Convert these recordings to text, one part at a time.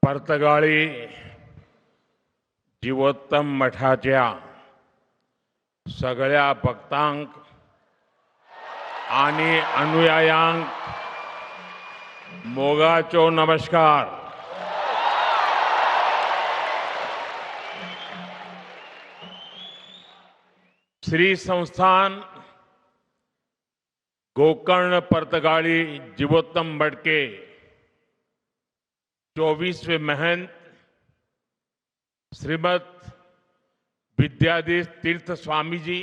पर्तगाळी जीवोत्तम मठाच्या सगळ्या भक्तांक आणि अनुयायांक मोगाचो नमस्कार. श्री संस्थान गोकर्ण पर्तगाळी जीवोत्तम मठ के 24वें महंत श्रीमद विद्याधीश तीर्थ स्वामी जी,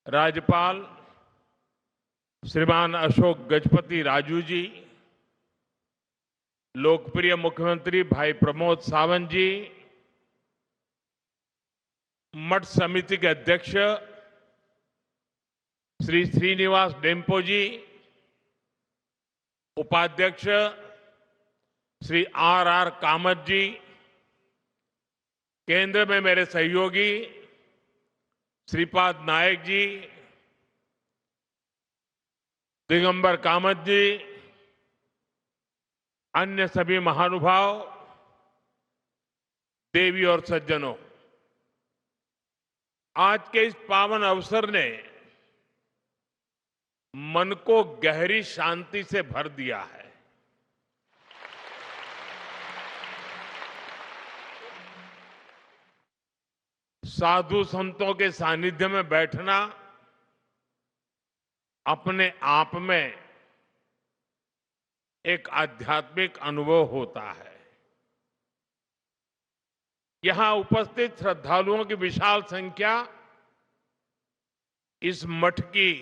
राज्यपाल श्रीमान अशोक गजपति राजू जी, लोकप्रिय मुख्यमंत्री भाई प्रमोद सावंत जी, मठ समिति के अध्यक्ष श्री श्रीनिवास डेम्पो जी, उपाध्यक्ष श्री आर कामत जी, केंद्र में मेरे सहयोगी श्रीपाद नायक जी, दिगंबर कामत जी, अन्य सभी महानुभाव, देवी और सज्जनों, आज के इस पावन अवसर ने मन को गहरी शांति से भर दिया है. साधु संतों के सानिध्य में बैठना अपने आप में एक आध्यात्मिक अनुभव होता है. यहां उपस्थित श्रद्धालुओं की विशाल संख्या इस मठ की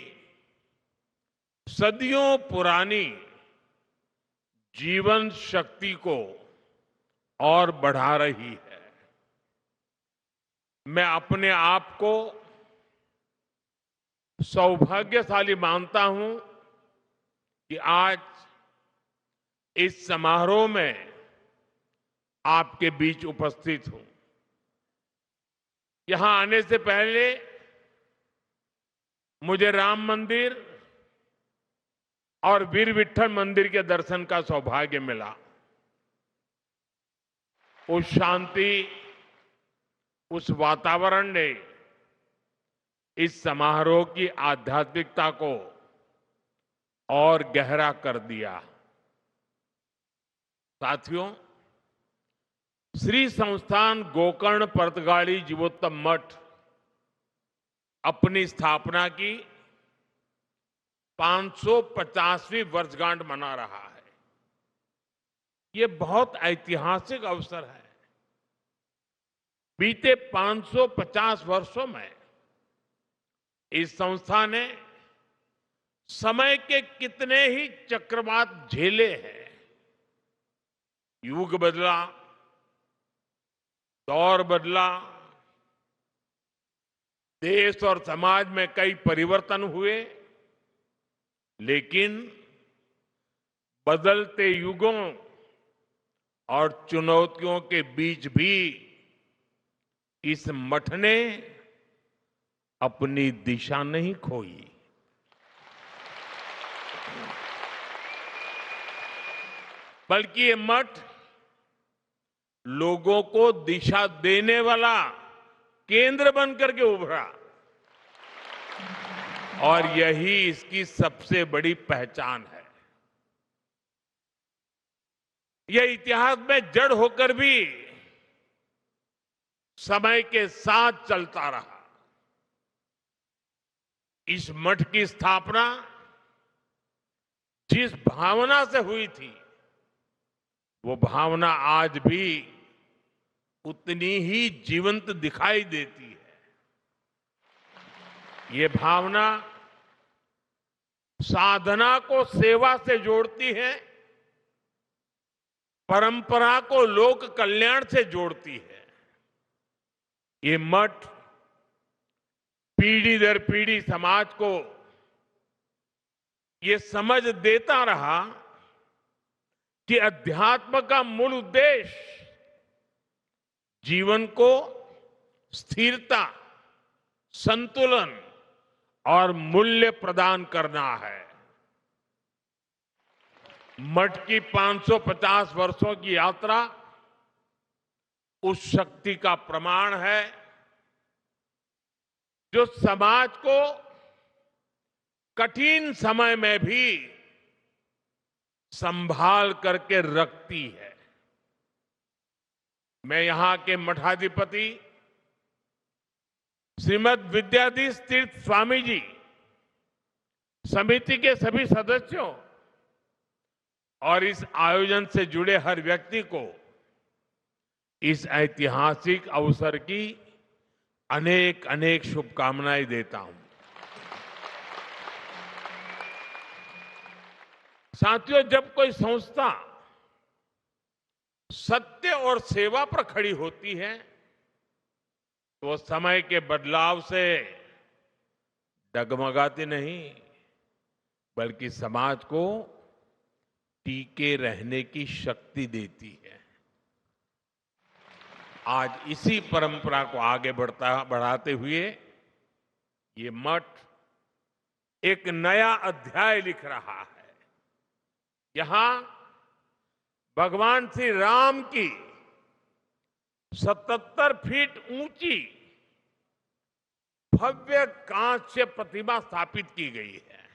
सदियों पुरानी जीवन शक्ति को और बढ़ा रही है. मैं अपने आप को सौभाग्यशाली मानता हूं कि आज इस समारोह में आपके बीच उपस्थित हूं. यहां आने से पहले मुझे राम मंदिर और वीर विट्ठल मंदिर के दर्शन का सौभाग्य मिला. उस शांति, उस वातावरण ने इस समारोह की आध्यात्मिकता को और गहरा कर दिया. साथियों, श्री संस्थान गोकर्ण पर्तगाळी जीवोत्तम मठ अपनी स्थापना की 550वीं वर्षगांठ मना रहा है. ये बहुत ऐतिहासिक अवसर है. बीते 550 वर्षों में इस संस्था ने समय के कितने ही चक्रवात झेले हैं. युग बदला, दौर बदला, देश और समाज में कई परिवर्तन हुए, लेकिन बदलते युगों और चुनौतियों के बीच भी इस मठ ने अपनी दिशा नहीं खोई. बल्कि ये मठ लोगों को दिशा देने वाला केंद्र बनकर के उभरा, और यही इसकी सबसे बड़ी पहचान है. यह इतिहास में जड़ होकर भी समय के साथ चलता रहा. इस मठ की स्थापना जिस भावना से हुई थी, वो भावना आज भी उतनी ही जीवंत दिखाई देती है. ये भावना साधना को सेवा से जोड़ती है, परंपरा को लोक कल्याण से जोड़ती है. ये मठ पीढ़ी दर पीढ़ी समाज को ये समझ देता रहा कि अध्यात्म का मूल उद्देश्य जीवन को स्थिरता, संतुलन और मूल्य प्रदान करना है. मठ की 550 वर्षों की यात्रा उस शक्ति का प्रमाण है जो समाज को कठिन समय में भी संभाल करके रखती है। मैं यहां के मठाधिपति श्रीमद विद्याधीश तीर्थ स्वामी जी समिति के सभी सदस्यों और इस आयोजन से जुड़े हर व्यक्ति को इस ऐतिहासिक अवसर की अनेक अनेक शुभकामनाएं देता हूं। साथियों, जब कोई संस्था सत्य और सेवा पर खड़ी होती है तो समय के बदलाव से डगमगाती नहीं, बल्कि समाज को टीके रहने की शक्ति देती है। आज इसी परंपरा को आगे बढ़ाते हुए ये मठ एक नया अध्याय लिख रहा है। यहां भगवान श्री राम की 77 फीट ऊंची भव्य कांस्य प्रतिमा स्थापित की गई है।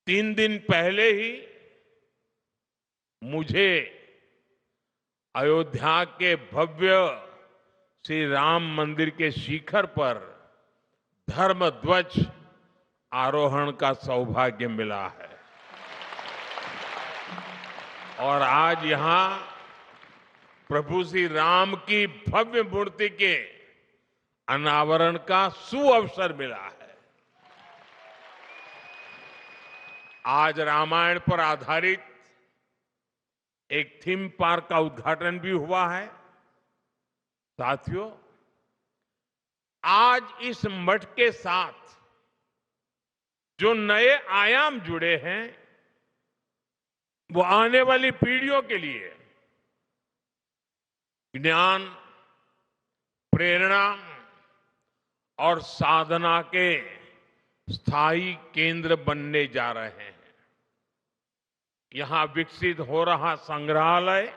3 दिन पहले ही मुझे अयोध्या के भव्य श्री राम मंदिर के शिखर पर धर्म ध्वज आरोहण का सौभाग्य मिला है और आज यहां प्रभु श्री राम की भव्य मूर्ति के अनावरण का सुअवसर मिला है। आज रामायण पर आधारित एक थीम पार्क का उद्घाटन भी हुआ है। साथियों, आज इस मठ के साथ जो नए आयाम जुड़े हैं वो आने वाली पीढ़ियों के लिए ज्ञान, प्रेरणा और साधना के स्थायी केंद्र बनने जा रहे हैं। यहां विकसित हो रहा संग्रहालय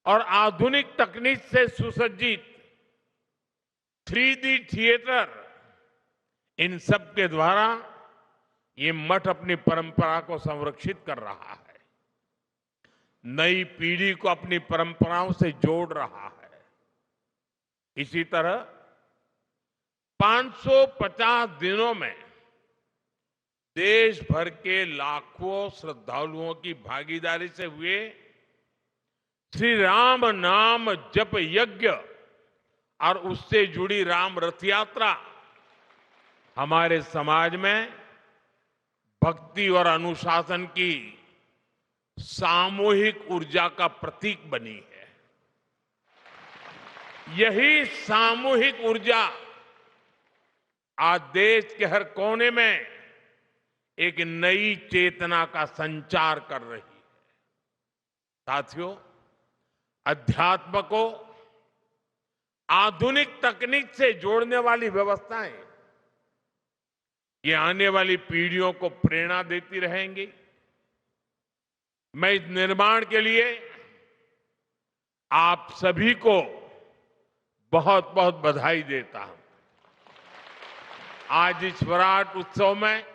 और आधुनिक तकनीक से सुसज्जित 3D थिएटर, इन सब के द्वारा ये मठ अपनी परंपरा को संरक्षित कर रहा है, नई पीढ़ी को अपनी परंपराओं से जोड़ रहा है। इसी तरह 550 दिनों में देश भर के लाखों श्रद्धालुओं की भागीदारी से हुए श्री राम नाम जप यज्ञ और उससे जुड़ी राम रथ यात्रा हमारे समाज में भक्ति और अनुशासन की सामूहिक ऊर्जा का प्रतीक बनी है। यही सामूहिक ऊर्जा आज देश के हर कोने में एक नई चेतना का संचार कर रही है। साथियों, अध्यात्म को आधुनिक तकनीक से जोड़ने वाली व्यवस्थाएं ये आने वाली पीढ़ियों को प्रेरणा देती रहेंगी। मैं इस निर्माण के लिए आप सभी को बहुत बहुत बधाई देता हूं। आज इस स्वराट उत्सव में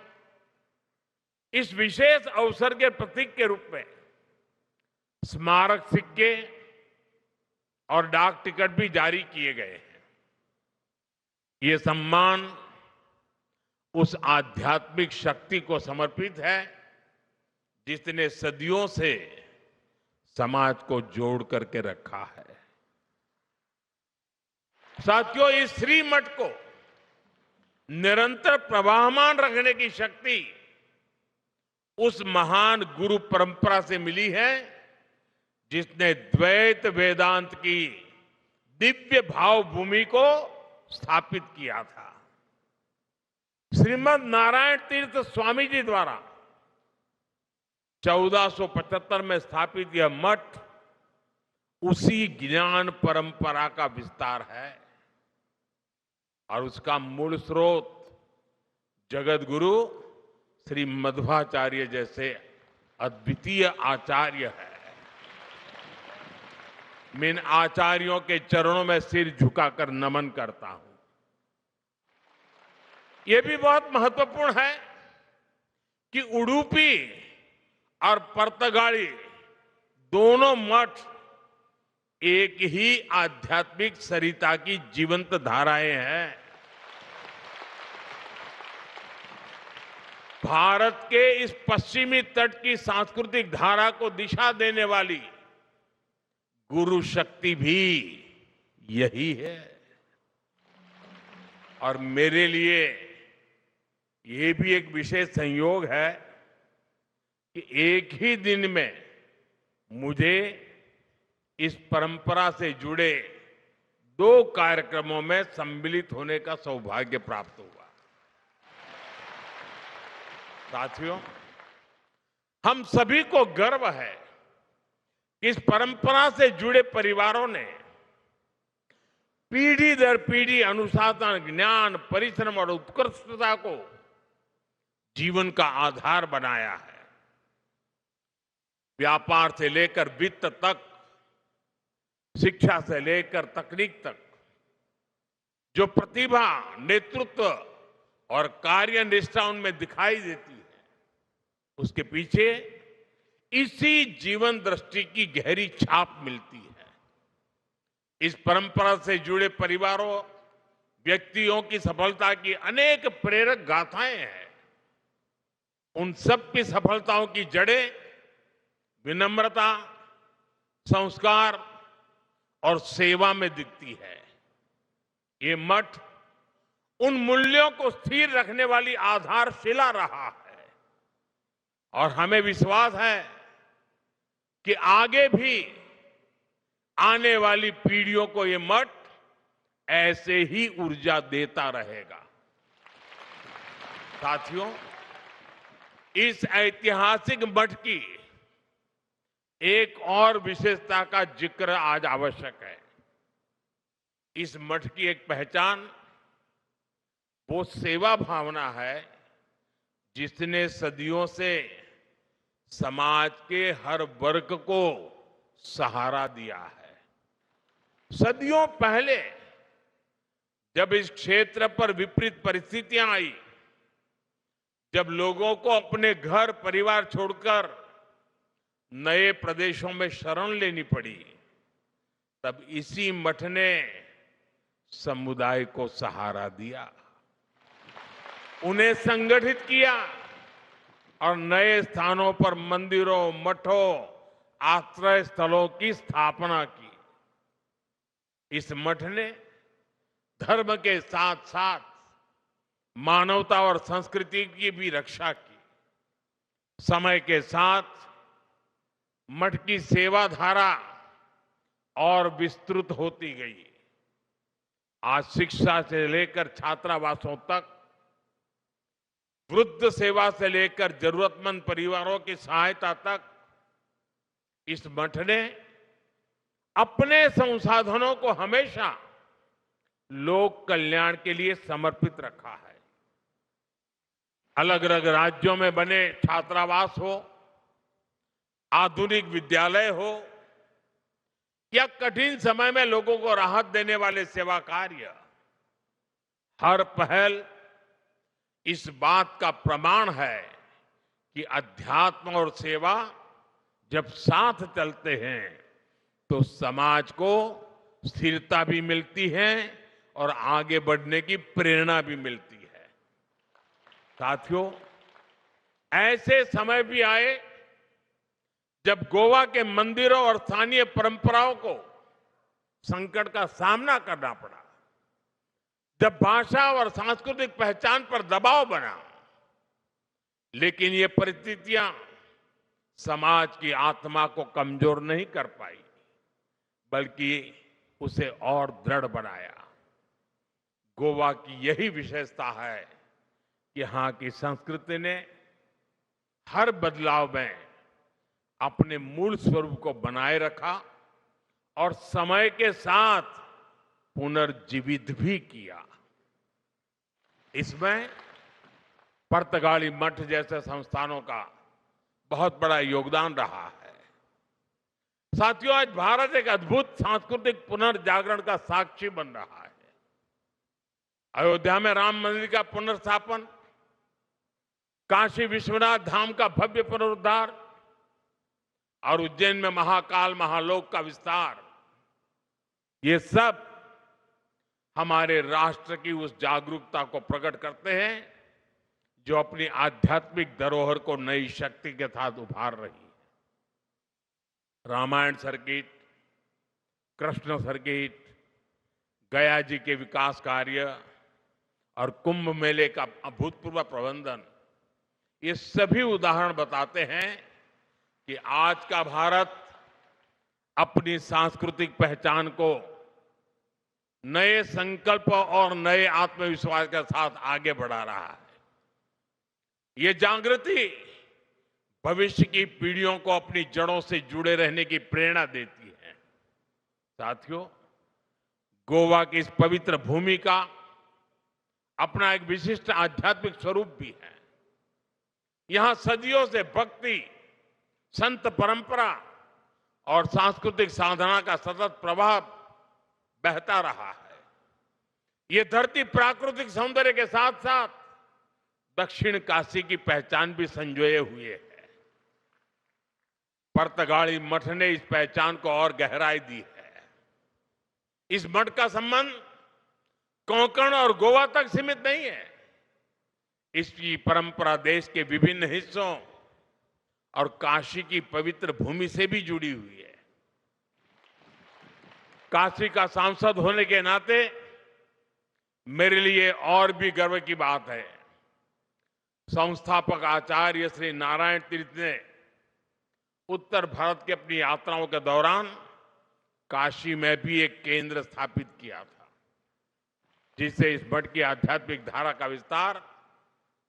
इस विशेष अवसर के प्रतीक के रूप में स्मारक सिक्के और डाक टिकट भी जारी किए गए हैं। ये सम्मान उस आध्यात्मिक शक्ति को समर्पित है जिसने सदियों से समाज को जोड़ करके रखा है। साथियों, इस श्री मठ को निरंतर प्रवाहमान रखने की शक्ति उस महान गुरु परंपरा से मिली है जिसने द्वैत वेदांत की दिव्य भाव भूमि को स्थापित किया था। श्रीमद नारायण तीर्थ स्वामी जी द्वारा 1475 में स्थापित यह मठ उसी ज्ञान परंपरा का विस्तार है और उसका मूल स्रोत जगत गुरु श्री मध्वाचार्य जैसे अद्वितीय आचार्य है। मैं इन आचार्यों के चरणों में सिर झुकाकर नमन करता हूं। यह भी बहुत महत्वपूर्ण है कि उडुपी और पर्तगाली दोनों मठ एक ही आध्यात्मिक सरिता की जीवंत धाराएं हैं। भारत के इस पश्चिमी तट की सांस्कृतिक धारा को दिशा देने वाली गुरु शक्ति भी यही है। और मेरे लिए ये भी एक विशेष संयोग है कि एक ही दिन में मुझे इस परंपरा से जुड़े 2 कार्यक्रमों में सम्मिलित होने का सौभाग्य प्राप्त हुआ। साथियों, हम सभी को गर्व है कि इस परंपरा से जुड़े परिवारों ने पीढ़ी दर पीढ़ी अनुशासन, ज्ञान, परिश्रम और उत्कृष्टता को जीवन का आधार बनाया है। व्यापार से लेकर वित्त तक, शिक्षा से लेकर तकनीक तक जो प्रतिभा, नेतृत्व और कार्यनिष्ठा उनमें दिखाई देती है, उसके पीछे इसी जीवन दृष्टि की गहरी छाप मिलती है। इस परंपरा से जुड़े परिवारों, व्यक्तियों की सफलता की अनेक प्रेरक गाथाएं हैं। उन सब की सफलताओं की जड़ें विनम्रता, संस्कार और सेवा में दिखती है। ये मठ उन मूल्यों को स्थिर रखने वाली आधारशिला रहा है और हमें विश्वास है कि आगे भी आने वाली पीढ़ियों को ये मठ ऐसे ही ऊर्जा देता रहेगा। साथियों, इस ऐतिहासिक मठ की एक और विशेषता का जिक्र आज आवश्यक है। इस मठ की एक पहचान वो सेवा भावना है जिसने सदियों से समाज के हर वर्ग को सहारा दिया है। सदियों पहले जब इस क्षेत्र पर विपरीत परिस्थितियां आई, जब लोगों को अपने घर परिवार छोड़कर नए प्रदेशों में शरण लेनी पड़ी, तब इसी मठ ने समुदाय को सहारा दिया, उन्हें संगठित किया और नए स्थानों पर मंदिरों, मठों, आश्रय स्थलों की स्थापना की। इस मठ ने धर्म के साथ साथ मानवता और संस्कृति की भी रक्षा की। समय के साथ मठ की सेवा धारा और विस्तृत होती गई। आज शिक्षा से लेकर छात्रावासों तक, वृद्ध सेवा से लेकर जरूरतमंद परिवारों की सहायता तक, इस मठ ने अपने संसाधनों को हमेशा लोक कल्याण के लिए समर्पित रखा है। अलग अलग राज्यों में बने छात्रावास हो, आधुनिक विद्यालय हो या कठिन समय में लोगों को राहत देने वाले सेवा कार्य, हर पहल इस बात का प्रमाण है कि अध्यात्म और सेवा जब साथ चलते हैं तो समाज को स्थिरता भी मिलती है और आगे बढ़ने की प्रेरणा भी मिलती है। साथियों, ऐसे समय भी आए जब गोवा के मंदिरों और स्थानीय परंपराओं को संकट का सामना करना पड़ा, जब भाषा और सांस्कृतिक पहचान पर दबाव बना, लेकिन ये परिस्थितियां समाज की आत्मा को कमजोर नहीं कर पाई, बल्कि उसे और दृढ़ बनाया। गोवा की यही विशेषता है कि यहां की संस्कृति ने हर बदलाव में अपने मूल स्वरूप को बनाए रखा और समय के साथ पुनर्जीवित भी किया। इसमें पर्तगाली मठ जैसे संस्थानों का बहुत बड़ा योगदान रहा है। साथियों, आज भारत एक अद्भुत सांस्कृतिक पुनर्जागरण का साक्षी बन रहा है। अयोध्या में राम मंदिर का पुनर्स्थापन, काशी विश्वनाथ धाम का भव्य पुनरुद्धार और उज्जैन में महाकाल महालोक का विस्तार, ये सब हमारे राष्ट्र की उस जागरूकता को प्रकट करते हैं जो अपनी आध्यात्मिक धरोहर को नई शक्ति के साथ उभार रही है। रामायण सर्किट, कृष्ण सर्किट, गया जी के विकास कार्य और कुंभ मेले का अभूतपूर्व प्रबंधन, ये सभी उदाहरण बताते हैं कि आज का भारत अपनी सांस्कृतिक पहचान को नए संकल्प और नए आत्मविश्वास के साथ आगे बढ़ा रहा है। ये जागृति भविष्य की पीढ़ियों को अपनी जड़ों से जुड़े रहने की प्रेरणा देती है। साथियों, गोवा की इस पवित्र भूमि का अपना एक विशिष्ट आध्यात्मिक स्वरूप भी है। यहां सदियों से भक्ति, संत परंपरा और सांस्कृतिक साधना का सतत प्रवाह बहता रहा है। ये धरती प्राकृतिक सौंदर्य के साथ साथ दक्षिण काशी की पहचान भी संजोए हुए है। पर्तगाली मठ ने इस पहचान को और गहराई दी है। इस मठ का संबंध कोंकण और गोवा तक सीमित नहीं है। इसकी परंपरा देश के विभिन्न हिस्सों और काशी की पवित्र भूमि से भी जुड़ी हुई है। काशी का सांसद होने के नाते मेरे लिए और भी गर्व की बात है। संस्थापक आचार्य श्री नारायण तीर्थ ने उत्तर भारत की अपनी यात्राओं के दौरान काशी में भी एक केंद्र स्थापित किया था, जिससे इस मठ की आध्यात्मिक धारा का विस्तार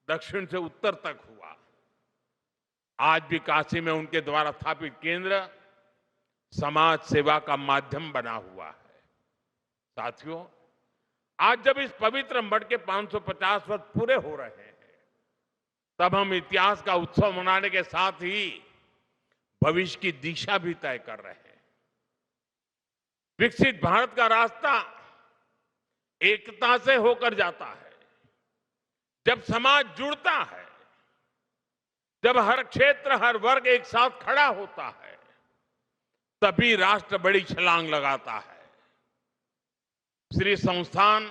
दक्षिण से उत्तर तक हुआ। आज भी काशी में उनके द्वारा स्थापित केंद्र समाज सेवा का माध्यम बना हुआ है। साथियों, आज जब इस पवित्र मठ के 550 वर्ष पूरे हो रहे हैं, तब हम इतिहास का उत्सव मनाने के साथ ही भविष्य की दिशा भी तय कर रहे हैं। विकसित भारत का रास्ता एकता से होकर जाता है। जब समाज जुड़ता है, जब हर क्षेत्र, हर वर्ग एक साथ खड़ा होता है, तभी राष्ट्र बड़ी छलांग लगाता है। श्री संस्थान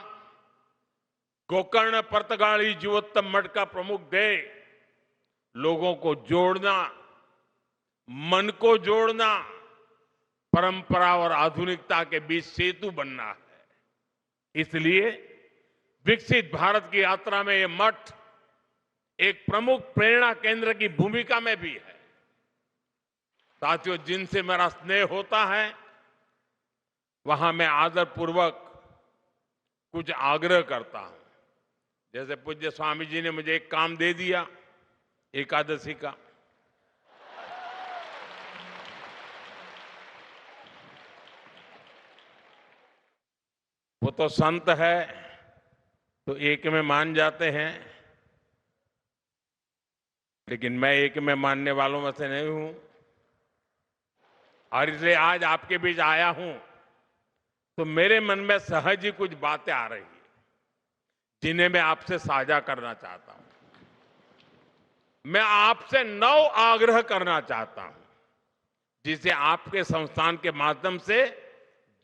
गोकर्ण पर्तगाली जीवोत्तम मठ का प्रमुख ध्येय लोगों को जोड़ना, मन को जोड़ना, परंपरा और आधुनिकता के बीच सेतु बनना है। इसलिए विकसित भारत की यात्रा में यह मठ एक प्रमुख प्रेरणा केंद्र की भूमिका में भी है। साथियों, जिनसे मेरा स्नेह होता है, वहां मैं आदरपूर्वक कुछ आग्रह करता हूं। जैसे पूज्य स्वामी जी ने मुझे एक काम दे दिया एकादशी का। वो तो संत है तो एक में मान जाते हैं, लेकिन मैं एक में मानने वालों में से नहीं हूं। और इसलिए आज आपके बीच आया हूं तो मेरे मन में सहज ही कुछ बातें आ रही हैं, जिन्हें मैं आपसे साझा करना चाहता हूं। मैं आपसे 9 आग्रह करना चाहता हूं, जिसे आपके संस्थान के माध्यम से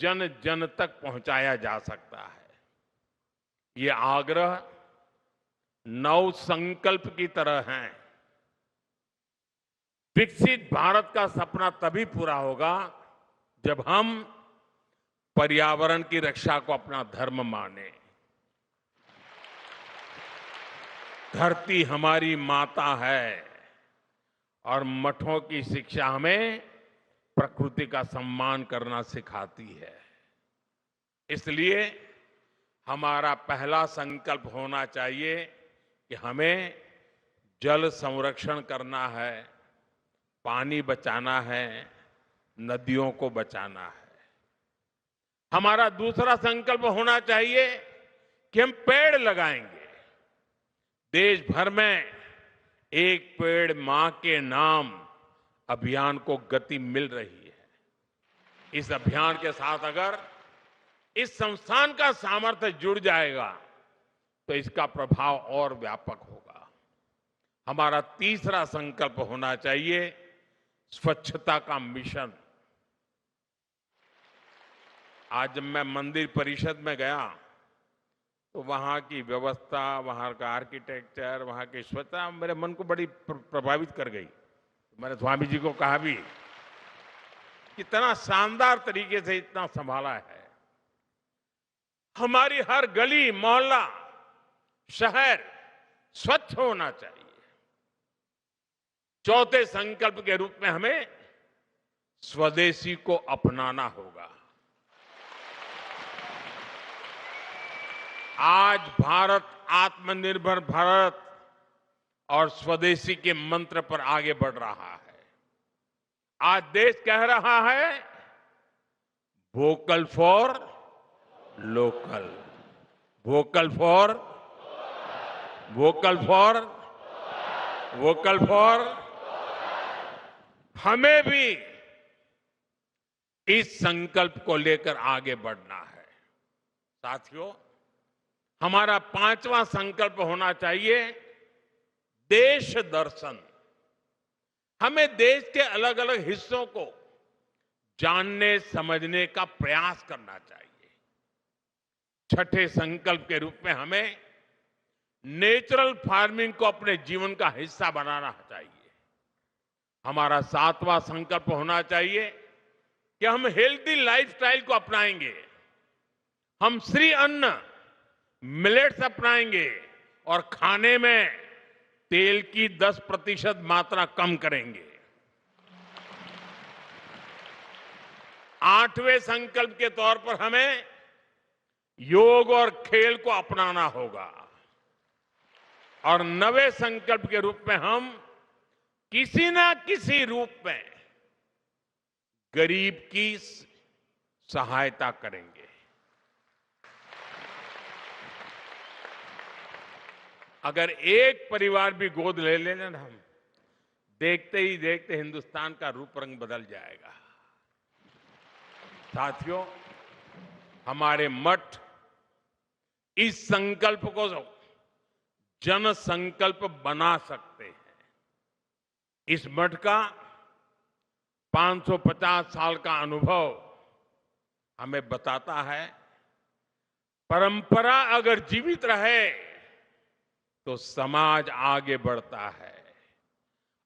जन जन तक पहुंचाया जा सकता है। ये आग्रह 9 संकल्प की तरह हैं। विकसित भारत का सपना तभी पूरा होगा जब हम पर्यावरण की रक्षा को अपना धर्म माने। धरती हमारी माता है और मठों की शिक्षा हमें प्रकृति का सम्मान करना सिखाती है। इसलिए हमारा पहला संकल्प होना चाहिए कि हमें जल संरक्षण करना है, पानी बचाना है, नदियों को बचाना है। हमारा दूसरा संकल्प होना चाहिए कि हम पेड़ लगाएंगे। देश भर में एक पेड़ मां के नाम अभियान को गति मिल रही है। इस अभियान के साथ अगर इस संस्थान का सामर्थ्य जुड़ जाएगा तो इसका प्रभाव और व्यापक होगा। हमारा तीसरा संकल्प होना चाहिए स्वच्छता का मिशन। आज जब मैं मंदिर परिषद में गया तो वहां की व्यवस्था, वहां का आर्किटेक्चर, वहां की स्वच्छता मेरे मन को बड़ी प्रभावित कर गई। मैंने स्वामी जी को कहा भी, कितना शानदार तरीके से इतना संभाला है। हमारी हर गली मोहल्ला शहर स्वच्छ होना चाहिए। चौथे संकल्प के रूप में हमें स्वदेशी को अपनाना होगा। आज भारत आत्मनिर्भर भारत और स्वदेशी के मंत्र पर आगे बढ़ रहा है। आज देश कह रहा है vocal for local, vocal for vocal for vocal for. हमें भी इस संकल्प को लेकर आगे बढ़ना है। साथियों, हमारा पांचवां संकल्प होना चाहिए देश दर्शन। हमें देश के अलग अलग हिस्सों को जानने समझने का प्रयास करना चाहिए। छठे संकल्प के रूप में हमें नेचुरल फार्मिंग को अपने जीवन का हिस्सा बनाना चाहिए। हमारा सातवां संकल्प होना चाहिए कि हम हेल्दी लाइफस्टाइल को अपनाएंगे। हम श्री अन्न मिलेट्स अपनाएंगे और खाने में तेल की 10% मात्रा कम करेंगे। आठवें संकल्प के तौर पर हमें योग और खेल को अपनाना होगा। और नवे संकल्प के रूप में हम किसी ना किसी रूप में गरीब की सहायता करेंगे। अगर एक परिवार भी गोद ले लेना हम, देखते ही देखते हिंदुस्तान का रूप रंग बदल जाएगा। साथियों, हमारे मठ इस संकल्प को जन संकल्प बना सकते हैं। इस मठ का 550 साल का अनुभव हमें बताता है, परंपरा अगर जीवित रहे तो समाज आगे बढ़ता है।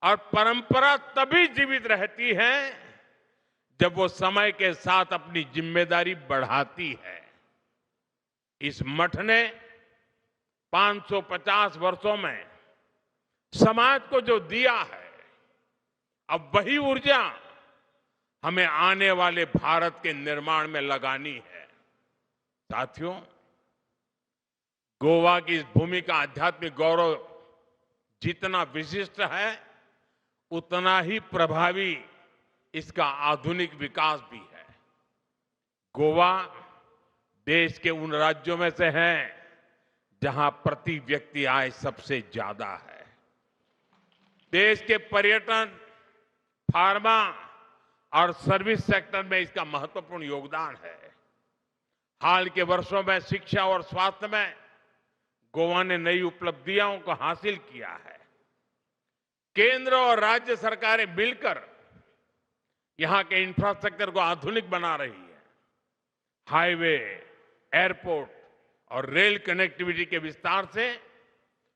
और परंपरा तभी जीवित रहती है जब वो समय के साथ अपनी जिम्मेदारी बढ़ाती है। इस मठ ने 550 वर्षों में समाज को जो दिया है, अब वही ऊर्जा हमें आने वाले भारत के निर्माण में लगानी है। साथियों, गोवा की इस भूमि का आध्यात्मिक गौरव जितना विशिष्ट है, उतना ही प्रभावी इसका आधुनिक विकास भी है। गोवा देश के उन राज्यों में से है जहां प्रति व्यक्ति आय सबसे ज्यादा है। देश के पर्यटन, फार्मा और सर्विस सेक्टर में इसका महत्वपूर्ण योगदान है। हाल के वर्षों में शिक्षा और स्वास्थ्य में गोवा ने नई उपलब्धियों को हासिल किया है। केंद्र और राज्य सरकारें मिलकर यहां के इंफ्रास्ट्रक्चर को आधुनिक बना रही है। हाईवे, एयरपोर्ट और रेल कनेक्टिविटी के विस्तार से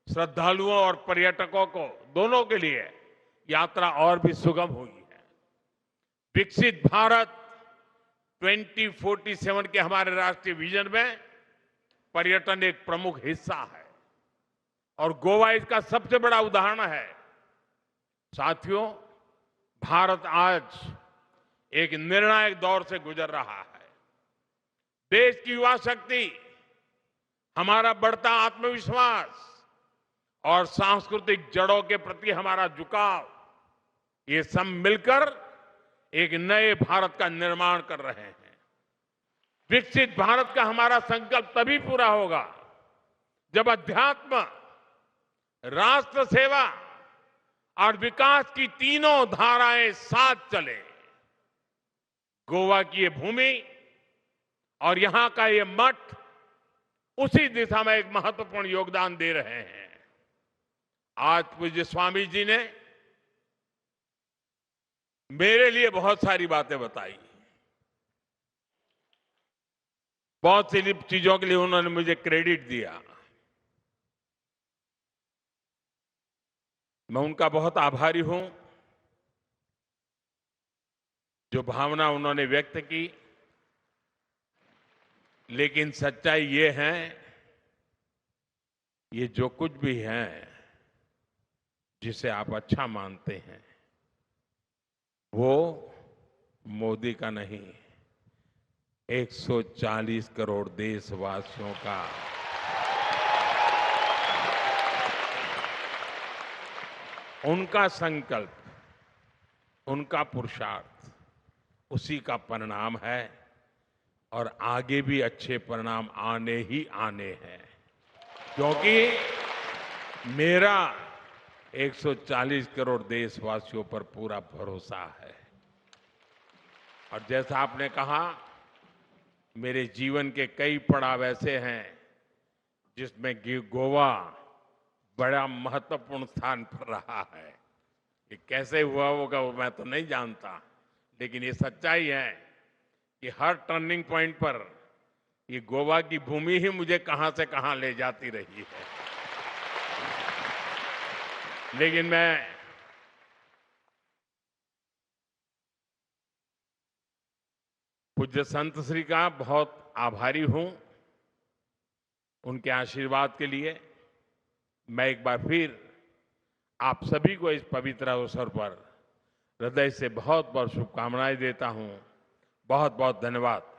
श्रद्धालुओं और पर्यटकों को दोनों के लिए यात्रा और भी सुगम हुई है। विकसित भारत 2047 के हमारे राष्ट्रीय विजन में पर्यटन एक प्रमुख हिस्सा है और गोवा इसका सबसे बड़ा उदाहरण है। साथियों, भारत आज एक निर्णायक दौर से गुजर रहा है। देश की युवा शक्ति, हमारा बढ़ता आत्मविश्वास और सांस्कृतिक जड़ों के प्रति हमारा झुकाव, ये सब मिलकर एक नए भारत का निर्माण कर रहे हैं। विकसित भारत का हमारा संकल्प तभी पूरा होगा जब अध्यात्म, राष्ट्र सेवा और विकास की तीनों धाराएं साथ चले। गोवा की ये भूमि और यहां का ये मठ उसी दिशा में एक महत्वपूर्ण योगदान दे रहे हैं। आज पूज्य स्वामी जी ने मेरे लिए बहुत सारी बातें बताई, बहुत सी चीजों के लिए उन्होंने मुझे क्रेडिट दिया। मैं उनका बहुत आभारी हूं। जो भावना उन्होंने व्यक्त की, लेकिन सच्चाई ये है, ये जो कुछ भी है जिसे आप अच्छा मानते हैं, वो मोदी का नहीं, 140 करोड़ देशवासियों का उनका संकल्प, उनका पुरुषार्थ, उसी का परिणाम है और आगे भी अच्छे परिणाम आने ही आने हैं। क्योंकि मेरा 140 करोड़ देशवासियों पर पूरा भरोसा है। और जैसा आपने कहा, मेरे जीवन के कई पड़ाव ऐसे हैं जिसमें गोवा बड़ा महत्वपूर्ण स्थान पर रहा है। ये कैसे हुआ होगा वो मैं तो नहीं जानता, लेकिन ये सच्चाई है कि हर टर्निंग पॉइंट पर ये गोवा की भूमि ही मुझे कहां से कहां ले जाती रही है। लेकिन मैं पूज्य संत श्री का बहुत आभारी हूं। उनके आशीर्वाद के लिए मैं एक बार फिर आप सभी को इस पवित्र अवसर पर हृदय से बहुत बहुत शुभकामनाएं देता हूं। बहुत बहुत धन्यवाद।